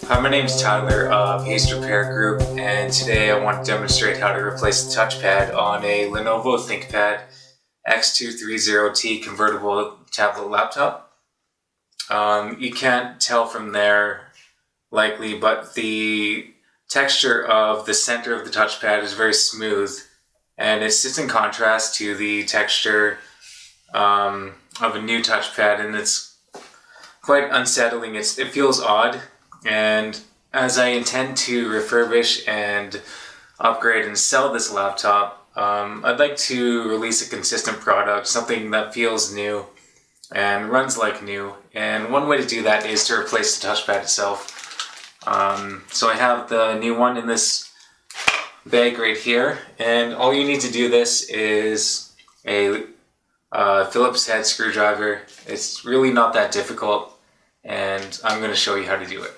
Hi, my name is Tyler of Haste Repair Group, and today I want to demonstrate how to replace the touchpad on a Lenovo ThinkPad X230T convertible tablet laptop. You can't tell from there likely, but the texture of the center of the touchpad is very smooth, and it sits in contrast to the texture of a new touchpad, and it's quite unsettling. It feels odd. And as I intend to refurbish and upgrade and sell this laptop, I'd like to release a consistent product, something that feels new and runs like new. And one way to do that is to replace the touchpad itself. So I have the new one in this bag right here, and all you need to do this is a Phillips head screwdriver. It's really not that difficult, and I'm going to show you how to do it.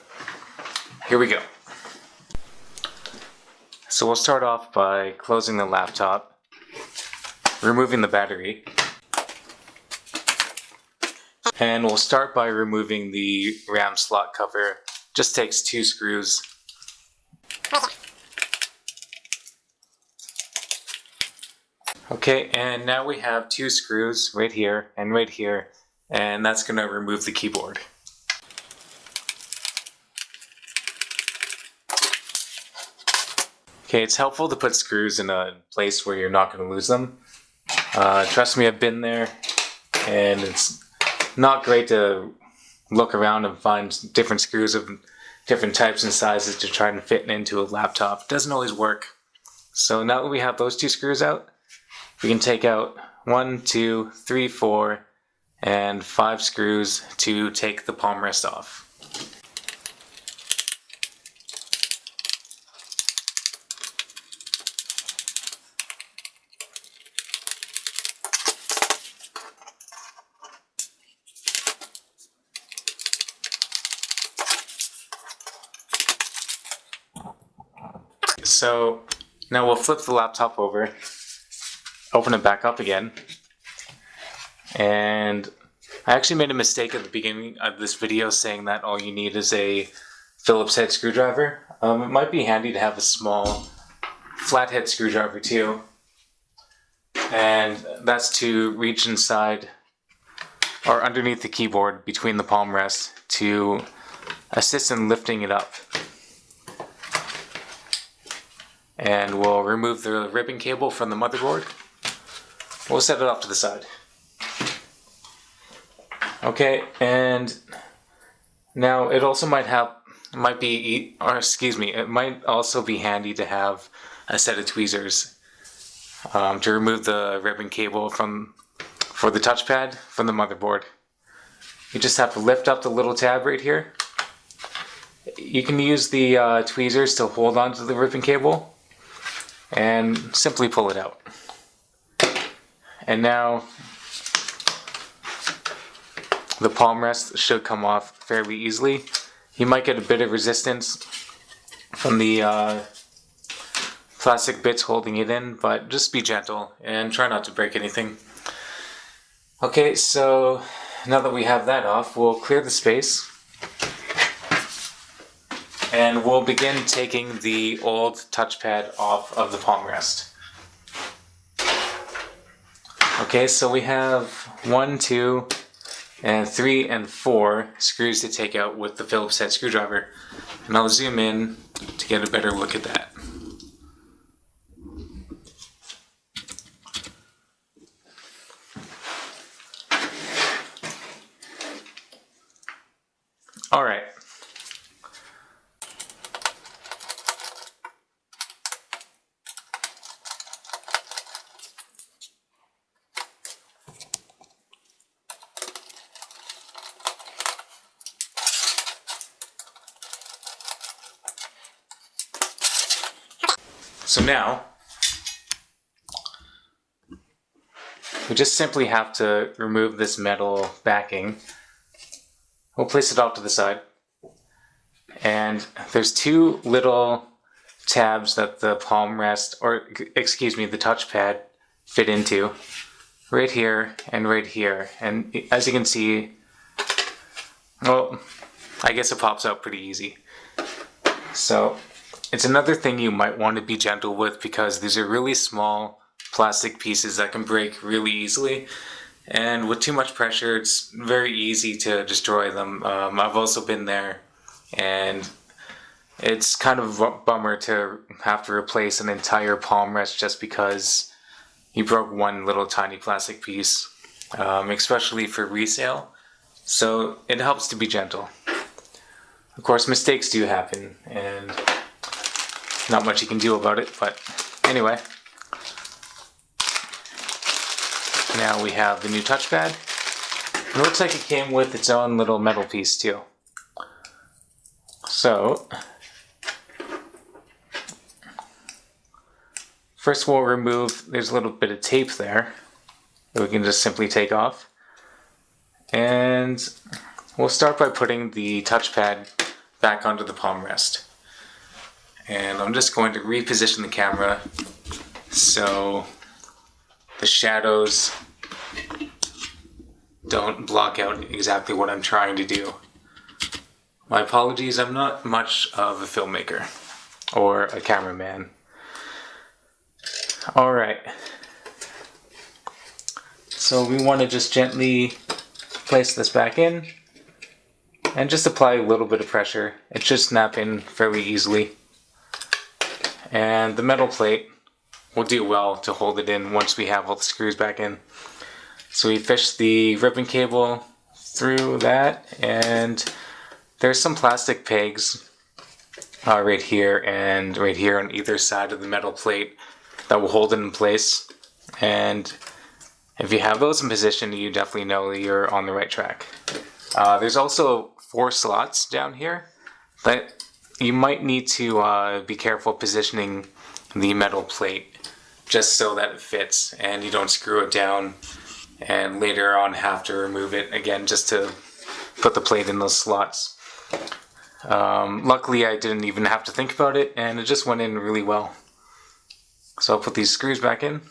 Here we go. So we'll start off by closing the laptop, removing the battery, and we'll start by removing the RAM slot cover. Just takes 2 screws. Okay, and now we have 2 screws right here, and that's going to remove the keyboard. Okay, it's helpful to put screws in a place where you're not going to lose them. Trust me, I've been there, and it's not great to look around and find different screws of different types and sizes to try and fit into a laptop. It doesn't always work. So now that we have those 2 screws out, we can take out 1, 2, 3, 4, and 5 screws to take the palm rest off. So now we'll flip the laptop over, open it back up again, and I actually made a mistake at the beginning of this video saying that all you need is a Phillips head screwdriver. It might be handy to have a small flathead screwdriver too, and that's to reach inside or underneath the keyboard between the palm rests to assist in lifting it up. And we'll remove the ribbon cable from the motherboard. We'll set it off to the side. Okay, and now it also might also be handy to have a set of tweezers to remove the ribbon cable for the touchpad from the motherboard. You just have to lift up the little tab right here. You can use the tweezers to hold onto the ribbon cable and simply pull it out. And now the palm rest should come off fairly easily. You might get a bit of resistance from the plastic bits holding it in, but just be gentle and try not to break anything. Okay, so now that we have that off, we'll clear the space. And we'll begin taking the old touchpad off of the palm rest. Okay, so we have 1, 2, and 3, and 4 screws to take out with the Phillips head screwdriver. And I'll zoom in to get a better look at that. All right. So now, we just simply have to remove this metal backing. We'll place it off to the side. And there's 2 little tabs that the palm rest, or excuse me, the touchpad fit into. Right here and right here. And as you can see, well, I guess it pops out pretty easy. So it's another thing you might want to be gentle with, because these are really small plastic pieces that can break really easily, and with too much pressure it's very easy to destroy them. I've also been there, and it's kind of a bummer to have to replace an entire palm rest just because you broke one little tiny plastic piece, especially for resale. So it helps to be gentle. Of course, mistakes do happen, and not much you can do about it, but anyway. Now we have the new touchpad. It looks like it came with its own little metal piece too. So, first we'll remove, there's a little bit of tape there that we can just simply take off. And we'll start by putting the touchpad back onto the palm rest. And I'm just going to reposition the camera so the shadows don't block out exactly what I'm trying to do. My apologies, I'm not much of a filmmaker or a cameraman. Alright, so we want to just gently place this back in and just apply a little bit of pressure. It should snap in fairly easily. And the metal plate will do well to hold it in once we have all the screws back in. So we fish the ribbon cable through that, and there's some plastic pegs right here and right here on either side of the metal plate that will hold it in place. And if you have those in position, you definitely know you're on the right track. There's also 4 slots down here, but you might need to be careful positioning the metal plate just so that it fits and you don't screw it down and later on have to remove it again just to put the plate in those slots. Luckily I didn't even have to think about it, and it just went in really well. So I'll put these screws back in.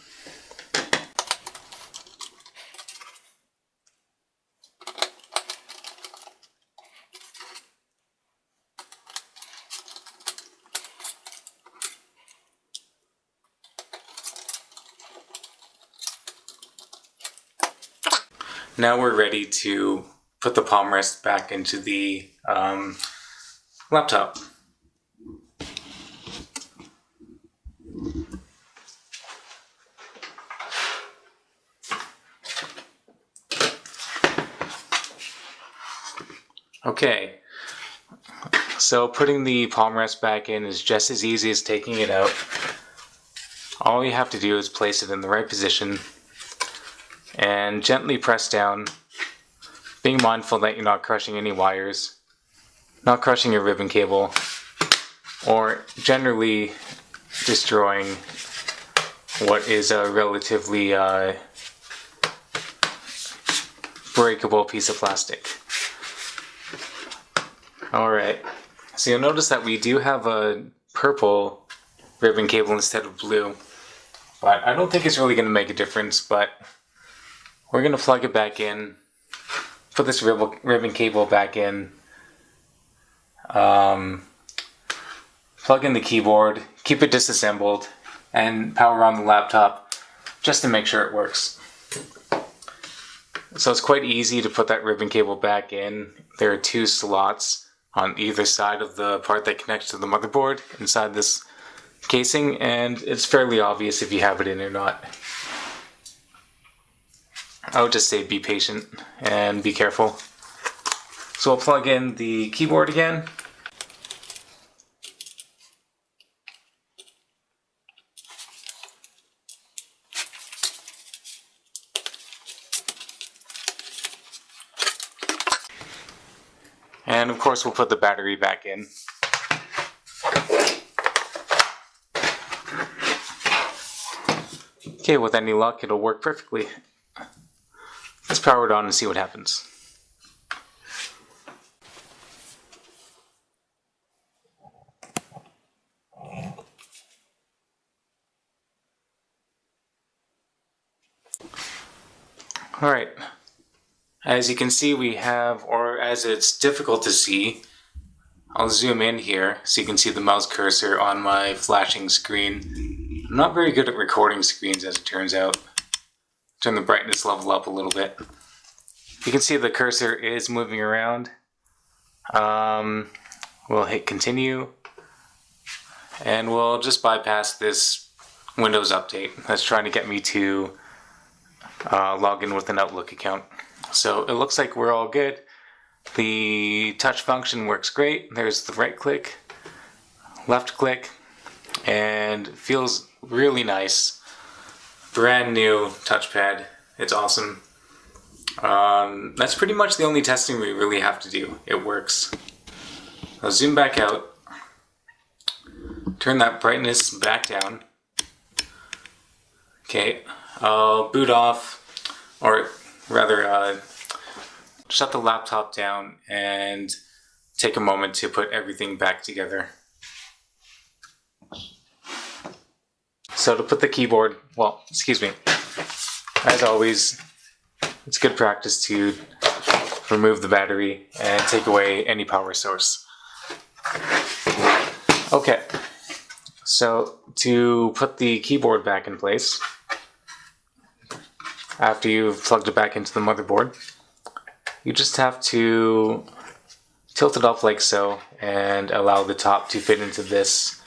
Now we're ready to put the palm rest back into the laptop. Okay, so putting the palm rest back in is just as easy as taking it out. All you have to do is place it in the right position and gently press down, being mindful that you're not crushing any wires, not crushing your ribbon cable, or generally destroying what is a relatively breakable piece of plastic. Alright, so you'll notice that we do have a purple ribbon cable instead of blue, but I don't think it's really going to make a difference. But we're going to plug it back in, put this ribbon cable back in, plug in the keyboard, keep it disassembled, and power on the laptop just to make sure it works. So it's quite easy to put that ribbon cable back in. There are 2 slots on either side of the part that connects to the motherboard inside this casing, and it's fairly obvious if you have it in or not. I would just say be patient and be careful. So we'll plug in the keyboard again. And of course we'll put the battery back in. Okay, with any luck it'll work perfectly. Let's power it on and see what happens. Alright, as you can see we have, or as it's difficult to see, I'll zoom in here so you can see the mouse cursor on my flashing screen. I'm not very good at recording screens, as it turns out. Turn the brightness level up a little bit. You can see the cursor is moving around. We'll hit continue, and we'll just bypass this Windows update that's trying to get me to log in with an Outlook account. So it looks like we're all good. The touch function works great. There's the right click, left click, and feels really nice. Brand new touchpad. It's awesome. That's pretty much the only testing we really have to do. It works. I'll zoom back out. Turn that brightness back down. Okay, I'll boot off, or rather shut the laptop down and take a moment to put everything back together. So to put the keyboard, well, excuse me, as always, it's good practice to remove the battery and take away any power source. Okay, so to put the keyboard back in place, after you've plugged it back into the motherboard, you just have to tilt it up like so and allow the top to fit into this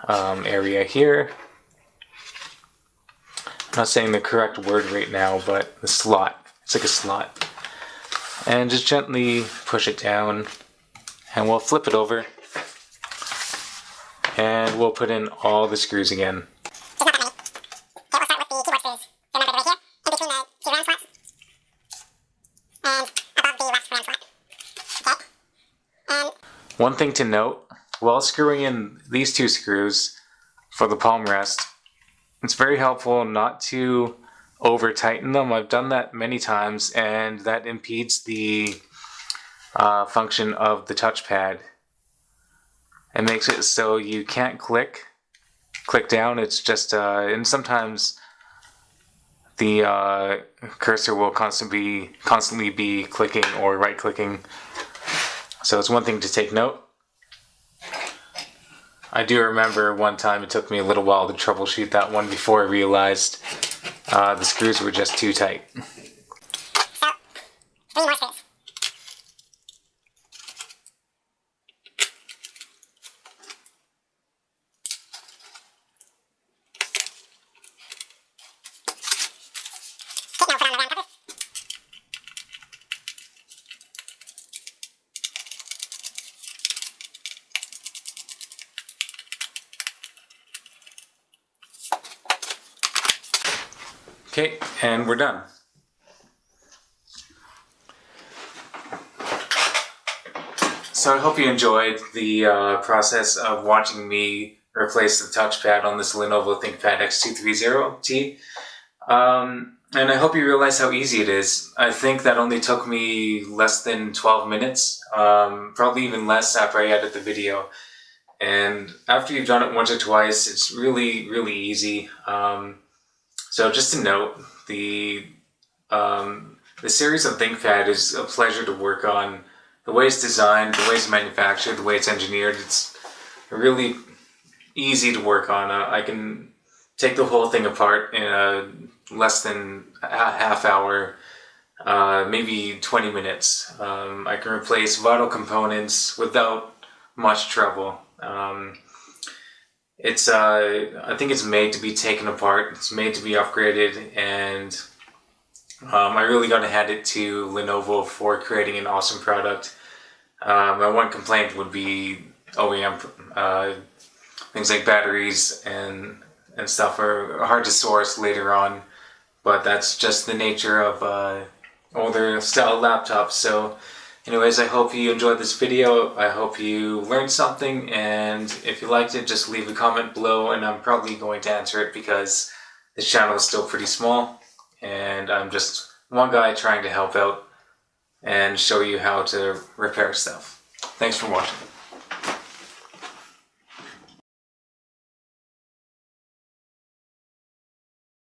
area here. I'm not saying the correct word right now, but the slot. It's like a slot. And just gently push it down, and we'll flip it over, and we'll put in all the screws again. One thing to note, while screwing in these two screws for the palm rest, it's very helpful not to over tighten them. I've done that many times, and that impedes the function of the touchpad. It makes it so you can't click down. It's just, and sometimes the cursor will constantly be clicking or right clicking. So it's one thing to take note. I do remember one time it took me a little while to troubleshoot that one before I realized the screws were just too tight. So, 3 more screws. Okay, and we're done. So I hope you enjoyed the process of watching me replace the touchpad on this Lenovo ThinkPad X230T. And I hope you realize how easy it is. I think that only took me less than 12 minutes, probably even less after I edit the video. And after you've done it once or twice, it's really, really easy. So just to note, the series of ThinkPad is a pleasure to work on. The way it's designed, the way it's manufactured, the way it's engineered, it's really easy to work on. I can take the whole thing apart in less than a half hour, maybe 20 minutes. I can replace vital components without much trouble. I think it's made to be taken apart. It's made to be upgraded, and I really got to hand it to Lenovo for creating an awesome product. My one complaint would be OEM. Things like batteries and stuff are hard to source later on, but that's just the nature of older style laptops. So anyways, I hope you enjoyed this video. I hope you learned something, and if you liked it, just leave a comment below, and I'm probably going to answer it because this channel is still pretty small, and I'm just one guy trying to help out and show you how to repair stuff. Thanks for watching.